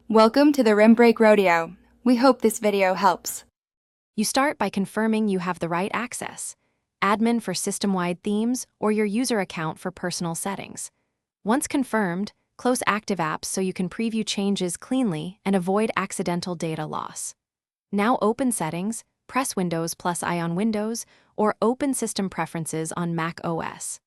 Welcome to the Rim Break Rodeo. We hope this video helps. You start by confirming you have the right access, admin for system-wide themes, or your user account for personal settings. Once confirmed, close active apps so you can preview changes cleanly and avoid accidental data loss. Now open Settings, press Windows plus I on Windows, or open System Preferences on Mac OS.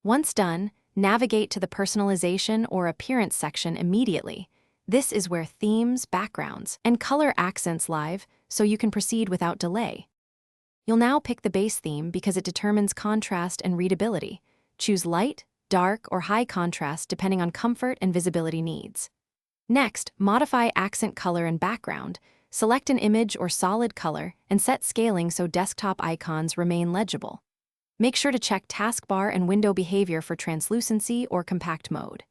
Once done, navigate to the Personalization or Appearance section immediately. This is where themes, backgrounds, and color accents live, so you can proceed without delay. You'll now pick the base theme because it determines contrast and readability. Choose light, dark, or high contrast depending on comfort and visibility needs. Next, modify accent color and background. Select an image or solid color and set scaling so desktop icons remain legible. Make sure to check taskbar and window behavior for translucency or compact mode.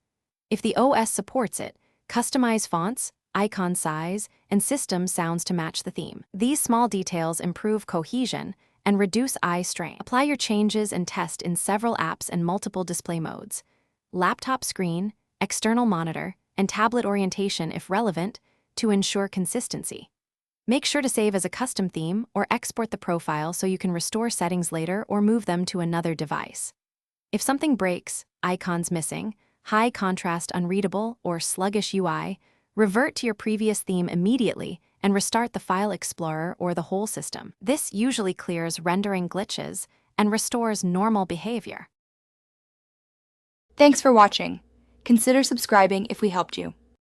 If the OS supports it, customize fonts, icon size, and system sounds to match the theme. These small details improve cohesion and reduce eye strain. Apply your changes and test in several apps and multiple display modes: laptop screen, external monitor, and tablet orientation if relevant, to ensure consistency. Make sure to save as a custom theme or export the profile so you can restore settings later or move them to another device. If something breaks, icons missing, high contrast unreadable, or sluggish UI, revert to your previous theme immediately and restart the File Explorer or the whole system. This usually clears rendering glitches and restores normal behavior. Thanks for watching. Consider subscribing if we helped you.